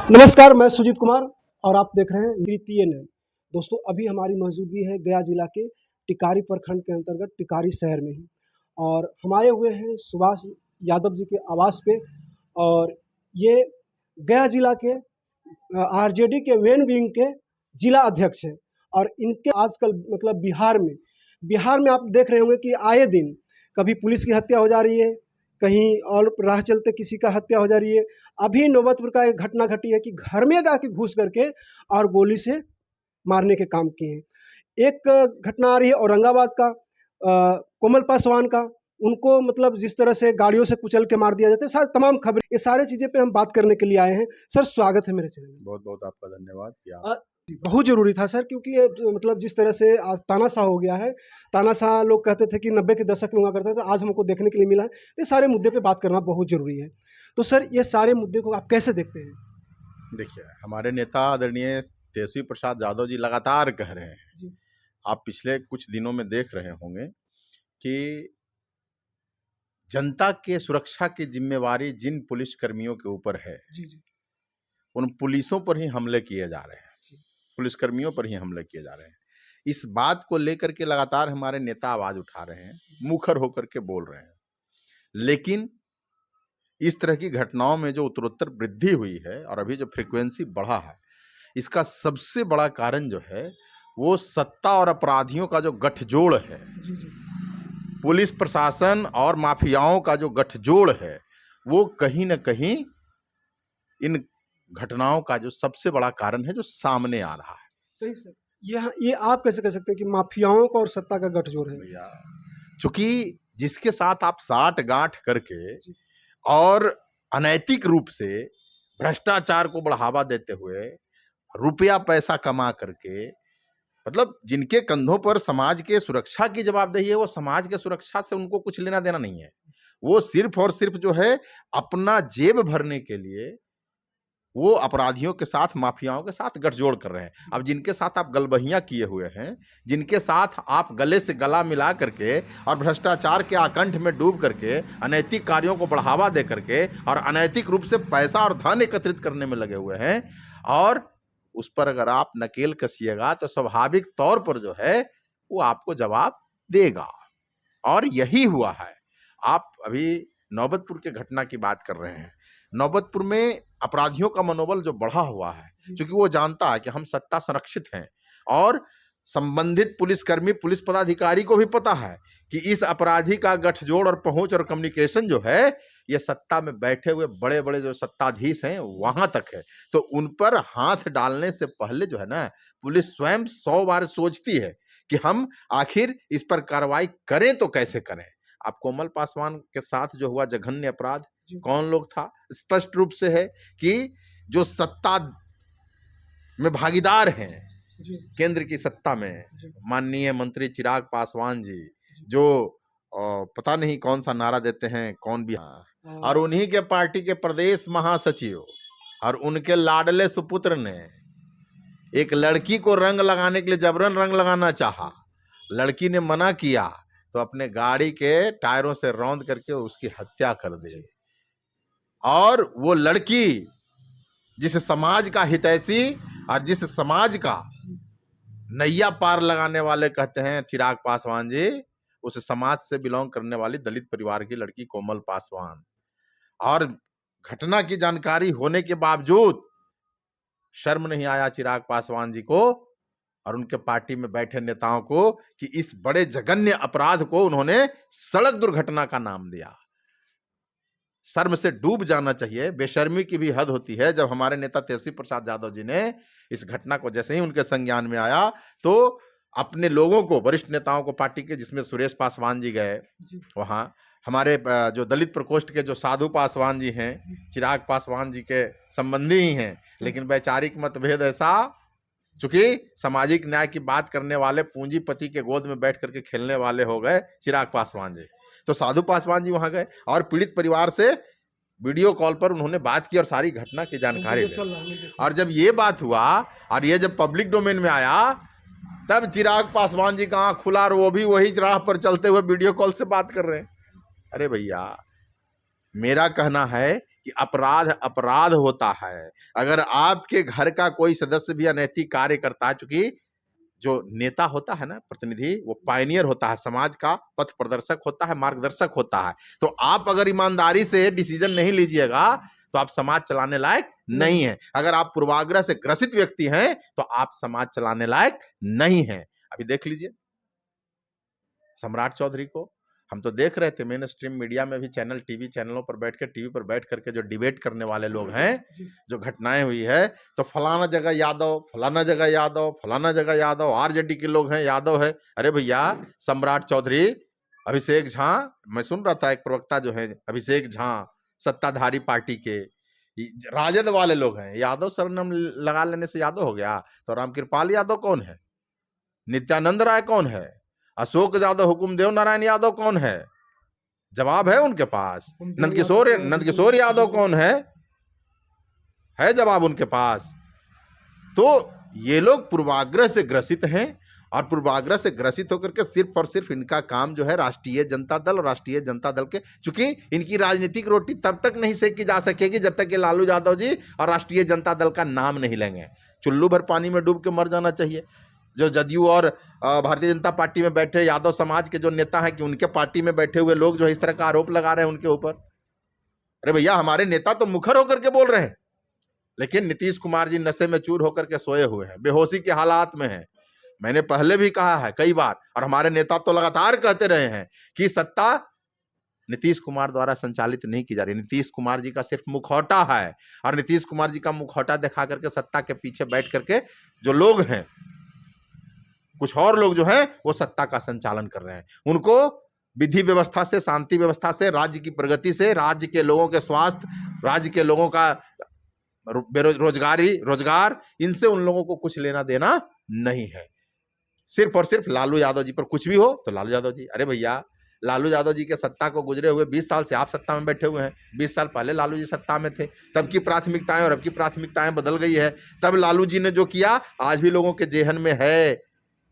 नमस्कार, मैं सुजीत कुमार और आप देख रहे हैं TNN। दोस्तों, अभी हमारी मौजूदगी है गया जिला के टिकारी प्रखंड के अंतर्गत टिकारी शहर में ही और हम आए हुए हैं सुभाष यादव जी के आवास पे। और ये गया जिला के आरजेडी के मेन विंग के जिला अध्यक्ष हैं और इनके आजकल मतलब बिहार में आप देख रहे होंगे कि आए दिन कभी पुलिस की हत्या हो जा रही है, कहीं और राह चलते किसी का हत्या हो जा रही है। अभी नौबतपुर का एक घटना घटी है कि घर में आके घुस करके और गोली से मारने के काम किए हैं। एक घटना आ रही है औरंगाबाद का, कोमल पासवान का, उनको मतलब जिस तरह से गाड़ियों से कुचल के मार दिया जाता है। सारे तमाम खबर, ये सारे चीज़ें पे हम बात करने के लिए आए हैं। सर, स्वागत है मेरे चैनल में। बहुत बहुत आपका धन्यवाद कि आप बहुत ज़रूरी था सर, क्योंकि ये मतलब जिस तरह से आज तानाशाह हो गया है। तानाशाह लोग कहते थे कि 90 के दशक में हुआ करता था, आज हमको देखने के लिए मिला है। ये सारे मुद्दे पे बात करना बहुत ज़रूरी है। तो सर, ये सारे मुद्दे को आप कैसे देखते हैं? देखिए, हमारे नेता आदरणीय तेजस्वी प्रसाद यादव जी लगातार कह रहे हैं, जी। आप पिछले कुछ दिनों में देख रहे होंगे कि जनता के सुरक्षा की जिम्मेवारी जिन पुलिस कर्मियों के ऊपर है, जी, जी। उन पुलिसों पर ही हमले किए जा रहे हैं, पुलिस कर्मियों पर ही हमले किए जा रहे हैं। इस बात को लेकर के लगातार हमारे नेता आवाज उठा रहे हैं, मुखर होकर के बोल रहे हैं। लेकिन इस तरह की घटनाओं में जो उत्तरोत्तर वृद्धि हुई है और अभी जो फ्रीक्वेंसी बढ़ा है, इसका सबसे बड़ा कारण जो है वो सत्ता और अपराधियों का जो गठजोड़ है, जी, जी। पुलिस प्रशासन और माफियाओं का जो गठजोड़ है, वो कहीं न कहीं इन घटनाओं का जो सबसे बड़ा कारण है जो सामने आ रहा है। सही सर, ये आप कैसे कह सकते हैं कि माफियाओं का और सत्ता का गठजोड़ है? भैया, चूंकि जिसके साथ आप साठ-गांठ करके जी। और अनैतिक रूप से भ्रष्टाचार को बढ़ावा देते हुए रुपया पैसा कमा करके, मतलब जिनके कंधों पर समाज के सुरक्षा की जवाबदेही है, वो समाज के सुरक्षा से उनको कुछ लेना देना नहीं है। वो सिर्फ और सिर्फ जो है अपना जेब भरने के लिए वो अपराधियों के साथ, माफियाओं के साथ गठजोड़ कर रहे हैं। अब जिनके साथ आप गलबहियां किए हुए हैं, जिनके साथ आप गले से गला मिला करके और भ्रष्टाचार के आकंठ में डूब करके अनैतिक कार्यों को बढ़ावा दे करके और अनैतिक रूप से पैसा और धन एकत्रित करने में लगे हुए हैं, और उस पर अगर आप नकेल कसिएगा तो स्वाभाविक तौर पर जो है वो आपको जवाब देगा। और यही हुआ है। आप अभी नौबतपुर के घटना की बात कर रहे हैं। नौबतपुर में अपराधियों का मनोबल जो बढ़ा हुआ है, क्योंकि वो जानता है कि हम सत्ता संरक्षित हैं, और संबंधित पुलिसकर्मी, पुलिस पदाधिकारी को भी पता है कि इस अपराधी का गठजोड़ और पहुंच और कम्युनिकेशन जो है ये सत्ता में बैठे हुए बड़े बड़े जो सत्ताधीश हैं वहां तक है। तो उन पर हाथ डालने से पहले जो है ना, पुलिस स्वयं 100 बार सोचती है कि हम आखिर इस पर कार्रवाई करें तो कैसे करें। आप कोमल पासवान के साथ जो हुआ जघन्य अपराध, कौन लोग था? स्पष्ट रूप से है कि जो सत्ता में भागीदार हैं, केंद्र की सत्ता में माननीय मंत्री चिराग पासवान जी, जो पता नहीं कौन सा नारा देते हैं, कौन भी, और उन्हीं के पार्टी के प्रदेश महासचिव और उनके लाडले सुपुत्र ने एक लड़की को रंग लगाने के लिए जबरन रंग लगाना चाहा। लड़की ने मना किया तो अपने गाड़ी के टायरों से रौंद करके उसकी हत्या कर दी। और वो लड़की जिस समाज का हितैषी और जिस समाज का नैया पार लगाने वाले कहते हैं चिराग पासवान जी, उस समाज से बिलोंग करने वाली दलित परिवार की लड़की कोमल पासवान, और घटना की जानकारी होने के बावजूद शर्म नहीं आया चिराग पासवान जी को और उनके पार्टी में बैठे नेताओं को कि इस बड़े जघन्य अपराध को उन्होंने सड़क दुर्घटना का नाम दिया। शर्म से डूब जाना चाहिए, बेशर्मी की भी हद होती है। जब हमारे नेता तेजस्वी प्रसाद यादव जी ने इस घटना को जैसे ही उनके संज्ञान में आया तो अपने लोगों को, वरिष्ठ नेताओं को पार्टी के, जिसमें सुरेश पासवान जी गए, वहां हमारे जो दलित प्रकोष्ठ के जो साधु पासवान जी हैं, चिराग पासवान जी के संबंधी ही हैं, लेकिन वैचारिक मतभेद ऐसा, चूंकि सामाजिक न्याय की बात करने वाले पूंजीपति के गोद में बैठ करके खेलने वाले हो गए चिराग पासवान जी, तो साधु पासवान जी वहां गए और पीड़ित परिवार से वीडियो कॉल पर उन्होंने बात की और सारी घटना की जानकारी ली। और जब ये बात हुआ और ये जब पब्लिक डोमेन में आया, तब चिराग पासवान जी का आंख खुला और वो भी वही राह पर चलते हुए वीडियो कॉल से बात कर रहे हैं। अरे भैया, मेरा कहना है कि अपराध अपराध होता है। अगर आपके घर का कोई सदस्य भी अनैतिक कार्य करता है, चूंकि जो नेता होता है ना, प्रतिनिधि, वो पायनियर होता है, समाज का पथ प्रदर्शक होता है, मार्गदर्शक होता है। तो आप अगर ईमानदारी से डिसीजन नहीं लीजिएगा तो आप समाज चलाने लायक नहीं है। अगर आप पूर्वाग्रह से ग्रसित व्यक्ति हैं तो आप समाज चलाने लायक नहीं है। अभी देख लीजिए सम्राट चौधरी को, हम तो देख रहे थे मेन स्ट्रीम मीडिया में भी, चैनल टीवी चैनलों पर बैठ के, टीवी पर बैठ करके जो डिबेट करने वाले लोग हैं, जो घटनाएं हुई है, तो फलाना जगह यादव, फलाना जगह यादव, फलाना जगह यादव, आरजेडी के लोग हैं, यादव है। अरे भैया, सम्राट चौधरी, अभिषेक झा, मैं सुन रहा था एक प्रवक्ता जो है अभिषेक झा, सत्ताधारी पार्टी के राजद वाले लोग हैं, यादव सरनाम लगा लेने से यादव हो गया? तो रामकृपाल यादव कौन है? नित्यानंद राय कौन है? अशोक यादव, हुकुमदेव नारायण यादव कौन है? जवाब है उनके पास। नंदकिशोर यादव कौन है जवाब उनके पास। तो ये लोग पूर्वाग्रह से ग्रसित हैं, और पूर्वाग्रह से ग्रसित होकर के सिर्फ और सिर्फ इनका काम जो है राष्ट्रीय जनता दल और राष्ट्रीय जनता दल के, चूंकि इनकी राजनीतिक रोटी तब तक नहीं सेकी जा सकेगी जब तक कि लालू यादव जी और राष्ट्रीय जनता दल का नाम नहीं लेंगे। चुल्लू भर पानी में डूब के मर जाना चाहिए। जो जदयू और भारतीय जनता पार्टी में बैठे यादव समाज के जो नेता हैं, कि उनके पार्टी में बैठे हुए लोग जो है इस तरह का आरोप लगा रहे हैं उनके ऊपर। अरे भैया, हमारे नेता तो मुखर होकर के बोल रहे हैं, लेकिन नीतीश कुमार जी नशे में चूर होकर के सोए हुए हैं, बेहोशी के हालात में हैं। मैंने पहले भी कहा है कई बार, और हमारे नेता तो लगातार कहते रहे हैं कि सत्ता नीतीश कुमार द्वारा संचालित नहीं की जा रही। नीतीश कुमार जी का सिर्फ मुखौटा है, और नीतीश कुमार जी का मुखौटा दिखा करके सत्ता के पीछे बैठ करके जो लोग हैं, कुछ और लोग जो हैं, वो सत्ता का संचालन कर रहे हैं। उनको विधि व्यवस्था से, शांति व्यवस्था से, राज्य की प्रगति से, राज्य के लोगों के स्वास्थ्य, राज्य के लोगों का रोजगार, इनसे उन लोगों को कुछ लेना देना नहीं है। सिर्फ और सिर्फ लालू यादव जी पर कुछ भी हो तो लालू यादव जी। अरे भैया, लालू यादव जी के सत्ता को गुजरे हुए 20 साल से आप सत्ता में बैठे हुए हैं। 20 साल पहले लालू जी सत्ता में थे, तब की प्राथमिकताएं और अब की प्राथमिकताएं बदल गई है। तब लालू जी ने जो किया आज भी लोगों के जेहन में है।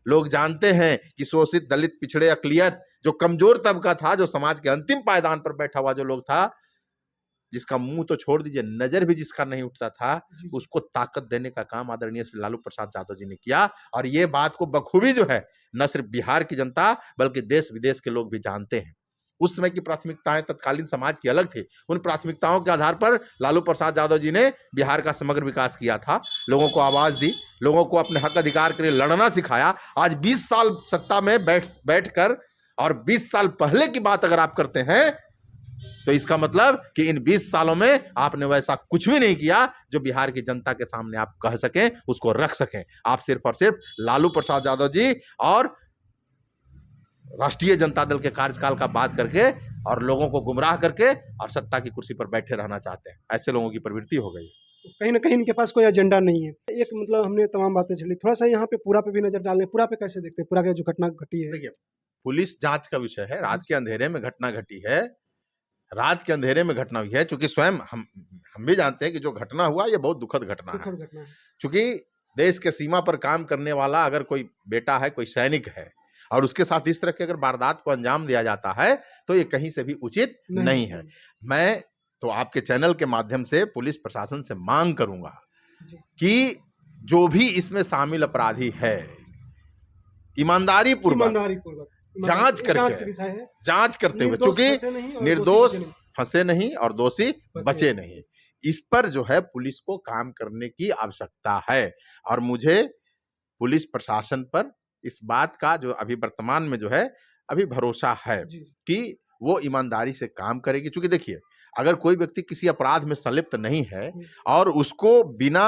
लोग जानते हैं कि शोषित, दलित, पिछड़े, अकलियत, जो कमजोर तबका था, जो समाज के अंतिम पायदान पर बैठा हुआ जो लोग था, जिसका मुंह तो छोड़ दीजिए, नजर भी जिसका नहीं उठता था, उसको ताकत देने का काम आदरणीय श्री लालू प्रसाद यादव जी ने किया। और ये बात को बखूबी जो है न सिर्फ बिहार की जनता बल्कि देश विदेश के लोग भी जानते हैं। उस समय की प्राथमिकताएं तत्कालीन समाज की अलग थी। उन प्राथमिकताओं के आधार पर लालू प्रसाद यादव जी ने बिहार का समग्र विकास किया था, लोगों को आवाज दी, लोगों को अपने हक अधिकार के लिए लड़ना सिखाया। आज 20 साल सत्ता में बैठकर, और 20 साल पहले की बात अगर आप करते हैं तो इसका मतलब कि इन 20 सालों में आपने वैसा कुछ भी नहीं किया जो बिहार की जनता के सामने आप कह सकें, उसको रख सकें। आप सिर्फ और सिर्फ लालू प्रसाद यादव जी और राष्ट्रीय जनता दल के कार्यकाल का बात करके और लोगों को गुमराह करके और सत्ता की कुर्सी पर बैठे रहना चाहते हैं। ऐसे लोगों की प्रवृत्ति हो गई। तो कहीं ना कहीं इनके पास कोई एजेंडा नहीं है। एक मतलब हमने तमाम बातें छेड़ी, थोड़ा सा यहाँ पे पूरा पे भी नजर डालें। पूरा पे कैसे देखते हैं, पूरा का जो घटना घटी है? देखिए, पुलिस जांच का विषय है। रात के अंधेरे में घटना घटी है, रात के अंधेरे में घटना हुई है। चूंकि स्वयं हम भी जानते हैं कि जो घटना हुआ ये बहुत दुखद घटना है। चूंकि देश के सीमा पर काम करने वाला अगर कोई बेटा है, कोई सैनिक है, और उसके साथ इस तरह की अगर वारदात को अंजाम दिया जाता है तो ये कहीं से भी उचित नहीं है। मैं तो आपके चैनल के माध्यम से पुलिस प्रशासन से मांग करूंगा कि जो भी इसमें शामिल अपराधी है, ईमानदारी पूर्वक जांच करते हुए, चूंकि निर्दोष फंसे नहीं और दोषी बचे नहीं, इस पर जो है पुलिस को काम करने की आवश्यकता है। और मुझे पुलिस प्रशासन पर इस बात का जो अभी वर्तमान में जो है अभी भरोसा है कि वो ईमानदारी से काम करेगी। क्योंकि देखिए, अगर कोई व्यक्ति किसी अपराध में संलिप्त नहीं है और उसको बिना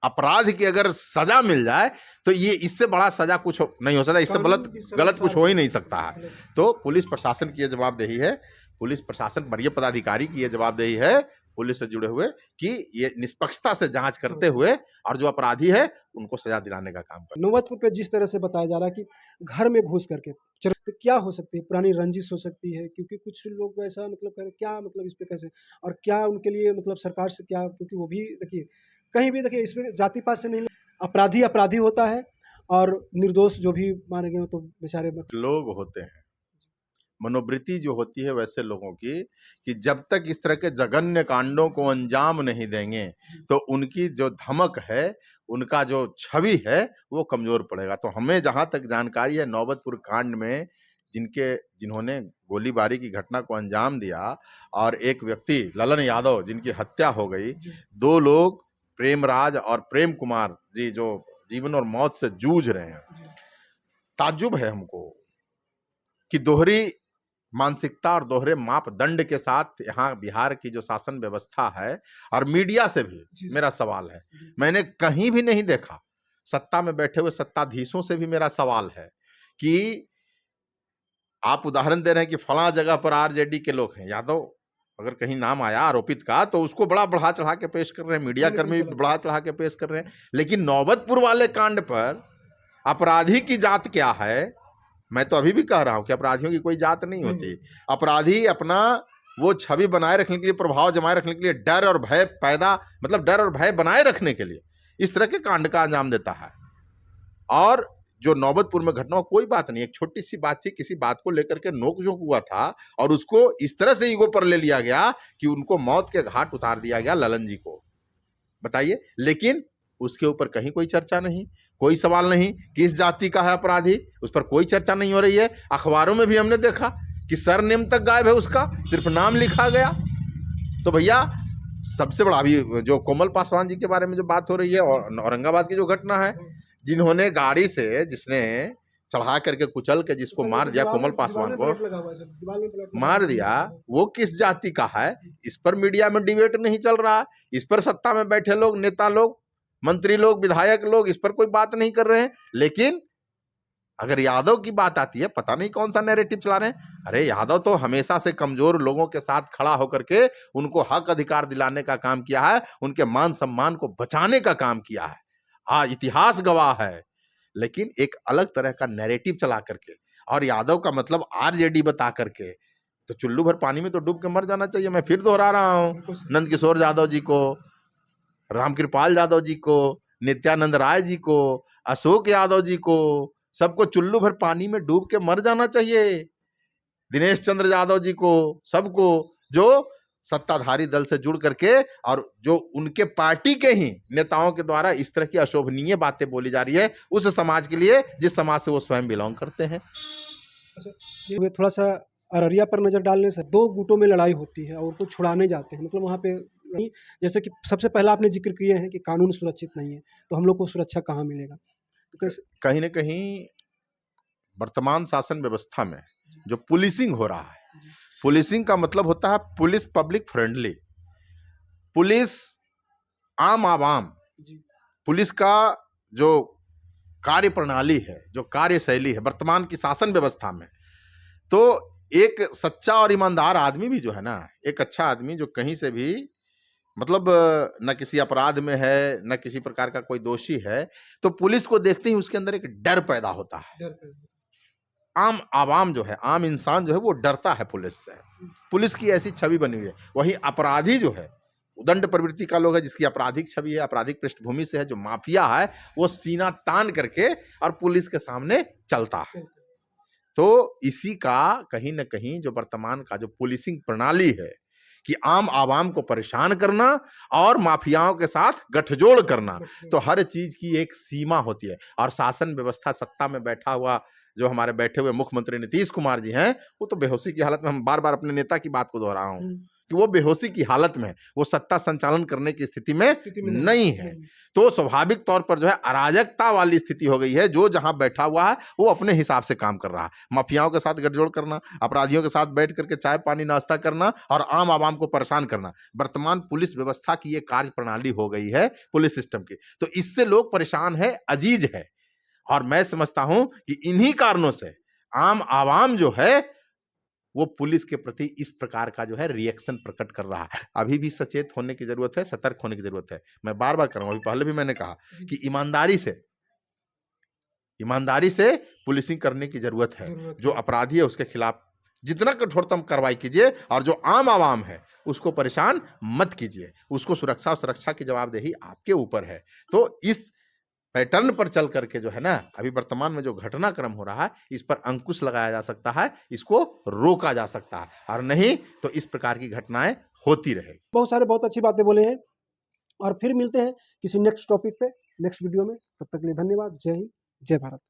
अपराध की अगर सजा मिल जाए तो ये इससे बड़ा सजा कुछ नहीं हो सकता, इससे गलत कुछ हो ही नहीं सकता है। तो पुलिस प्रशासन की ये जवाबदेही है, पुलिस प्रशासन वरीय पदाधिकारी की ये जवाबदेही है पुलिस से जुड़े हुए कि ये निष्पक्षता से जांच करते हुए और जो अपराधी है उनको सजा दिलाने का काम करें। नौबतपुर पे जिस तरह से बताया जा रहा है कि घर में घुस करके, तो क्या हो सकती है? पुरानी रंजिश हो सकती है, क्योंकि कुछ लोग ऐसा मतलब कह रहे, क्या मतलब इस पे कैसे, और क्या उनके लिए मतलब सरकार से क्या, क्योंकि वो भी देखिए कहीं भी देखिए इसमें जाति पात से नहीं, अपराधी होता है और निर्दोष जो भी मारे गए तो बेचारे लोग होते हैं, मनोवृत्ति जो होती है वैसे लोगों की, कि जब तक इस तरह के जघन्य कांडों को अंजाम नहीं देंगे तो उनकी जो धमक है, उनका जो छवि है वो कमजोर पड़ेगा। तो हमें जहां तक जानकारी है, नौबतपुर कांड में जिन्होंने गोलीबारी की घटना को अंजाम दिया और एक व्यक्ति ललन यादव जिनकी हत्या हो गई, दो लोग प्रेमराज और प्रेम कुमार जी जो जीवन और मौत से जूझ रहे हैं। ताज्जुब है हमको कि दोहरी मानसिकता और दोहरे मापदंड के साथ यहाँ बिहार की जो शासन व्यवस्था है, और मीडिया से भी मेरा सवाल है, मैंने कहीं भी नहीं देखा, सत्ता में बैठे हुए सत्ताधीशों से भी मेरा सवाल है कि आप उदाहरण दे रहे हैं कि फला जगह पर आरजेडी के लोग हैं, यादव अगर कहीं नाम आया आरोपित का तो उसको बड़ा बढ़ा चढ़ा के पेश कर रहे हैं, मीडिया कर्मी भी बढ़ा चढ़ा के पेश कर रहे हैं। लेकिन नौबतपुर वाले कांड पर अपराधी की जात क्या है, मैं तो अभी भी कह रहा हूं कि अपराधियों की कोई जात नहीं होती। अपराधी अपना वो छवि बनाए रखने के लिए, प्रभाव जमाए रखने के लिए, डर और भय डर और भय बनाए रखने के लिए इस तरह के कांड का अंजाम देता है। और जो नौबतपुर में घटना, कोई बात नहीं, एक छोटी सी बात थी, किसी बात को लेकर के नोकझोंक हुआ था और उसको इस तरह से ईगो पर ले लिया गया कि उनको मौत के घाट उतार दिया गया, ललन जी को, बताइए। लेकिन उसके ऊपर कहीं कोई चर्चा नहीं, कोई सवाल नहीं, किस जाति का है अपराधी, उस पर कोई चर्चा नहीं हो रही है। अखबारों में भी हमने देखा कि सरनेम तक गायब है उसका, सिर्फ नाम लिखा गया। तो भैया सबसे बड़ा अभी जो कोमल पासवान जी के बारे में जो बात हो रही है, और औरंगाबाद की जो घटना है, जिन्होंने गाड़ी से जिसने चढ़ा करके कुचल के जिसको मार दिया, कोमल पासवान को मार दिया, वो किस जाति का है, इस पर मीडिया में डिबेट नहीं चल रहा। इस पर सत्ता में बैठे लोग, नेता लोग, मंत्री लोग, विधायक लोग इस पर कोई बात नहीं कर रहे हैं। लेकिन अगर यादव की बात आती है, पता नहीं कौन सा नैरेटिव चला रहे हैं। अरे यादव तो हमेशा से कमजोर लोगों के साथ खड़ा होकर के उनको हक अधिकार दिलाने का काम किया है, उनके मान सम्मान को बचाने का काम किया है। हाँ, इतिहास गवाह है। लेकिन एक अलग तरह का नैरेटिव चला करके, और यादव का मतलब आरजेडी बता करके, तो चुल्लू भर पानी में तो डूब के मर जाना चाहिए। मैं फिर दोहरा रहा हूं, नंद किशोर यादव जी को, रामकृपाल यादव जी को, नित्यानंद राय जी को, अशोक यादव जी को, सबको चुल्लू भर पानी में डूब के मर जाना चाहिए। दिनेश चंद्र यादव जी को, सबको, जो सत्ताधारी दल से जुड़ करके और जो उनके पार्टी के ही नेताओं के द्वारा इस तरह की अशोभनीय बातें बोली जा रही है उस समाज के लिए जिस समाज से वो स्वयं बिलोंग करते हैं। अच्छा, थोड़ा सा अररिया पर नजर डालने से दो गुटों में लड़ाई होती है और उनको छुड़ाने जाते हैं, मतलब वहाँ पे नहीं, जैसे कि सबसे पहला आपने जिक्र किए हैं कि कानून सुरक्षित नहीं है, तो हम लोग को सुरक्षा कहाँ मिलेगा? तो कैसे कहीं ना कहीं वर्तमान शासन व्यवस्था में जो पुलिसिंग हो रहा है, पुलिसिंग का मतलब होता है पुलिस पब्लिक फ्रेंडली, पुलिस आम आवाम, पुलिस का जो कार्य प्रणाली है, जो कार्यशैली है वर्तमान की शासन व्यवस्था में, तो एक सच्चा और ईमानदार आदमी भी जो है ना, एक अच्छा आदमी जो कहीं से भी मतलब न किसी अपराध में है, न किसी प्रकार का कोई दोषी है, तो पुलिस को देखते ही उसके अंदर एक डर पैदा होता है। आम आवाम जो है, आम इंसान जो है, वो डरता है पुलिस से। पुलिस की ऐसी छवि बनी हुई है। वही अपराधी जो है, उदंड प्रवृत्ति का लोग है, जिसकी आपराधिक छवि है, आपराधिक पृष्ठभूमि से है, जो माफिया है, वो सीना तान करके और पुलिस के सामने चलता है। तो इसी का कहीं ना कहीं जो वर्तमान का जो पुलिसिंग प्रणाली है कि आम आवाम को परेशान करना और माफियाओं के साथ गठजोड़ करना, तो हर चीज की एक सीमा होती है। और शासन व्यवस्था, सत्ता में बैठा हुआ जो हमारे बैठे हुए मुख्यमंत्री नीतीश कुमार जी हैं, वो तो बेहोशी की हालत में, हम बार बार अपने नेता की बात को दोहरा रहा हूं कि वो बेहोशी की हालत में है, वो सत्ता संचालन करने की स्थिति में नहीं है। तो स्वाभाविक तौर पर जो है अराजकता वाली स्थिति हो गई है। जो जहां बैठा हुआ है वो अपने हिसाब से काम कर रहा है, माफियाओं के साथ गठजोड़ करना, अपराधियों के साथ बैठ करके चाय पानी नाश्ता करना और आम आवाम को परेशान करना। वर्तमान पुलिस व्यवस्था की ये कार्य प्रणाली हो गई है पुलिस सिस्टम की। तो इससे लोग परेशान है, अजीज है। और मैं समझता हूं कि इन्हीं कारणों से आम आवाम जो है वो पुलिस के प्रति इस प्रकार का जो है रिएक्शन प्रकट कर रहा है। अभी भी सचेत होने की जरूरत है, सतर्क होने की जरूरत है। मैं बार बार कर रहा हूं, अभी पहले भी मैंने कहा कि ईमानदारी से पुलिसिंग करने की जरूरत है। जो अपराधी है उसके खिलाफ जितना कठोरतम कार्रवाई कीजिए, और जो आम आवाम है उसको परेशान मत कीजिए। उसको सुरक्षा की जवाबदेही आपके ऊपर है। तो इस पैटर्न पर चल करके जो है ना, अभी वर्तमान में जो घटनाक्रम हो रहा है, इस पर अंकुश लगाया जा सकता है, इसको रोका जा सकता है, और नहीं तो इस प्रकार की घटनाएं होती रहेगी। बहुत अच्छी बातें बोले हैं, और फिर मिलते हैं किसी नेक्स्ट टॉपिक पे, नेक्स्ट वीडियो में। तब तक के लिए धन्यवाद। जय हिंद, जय भारत।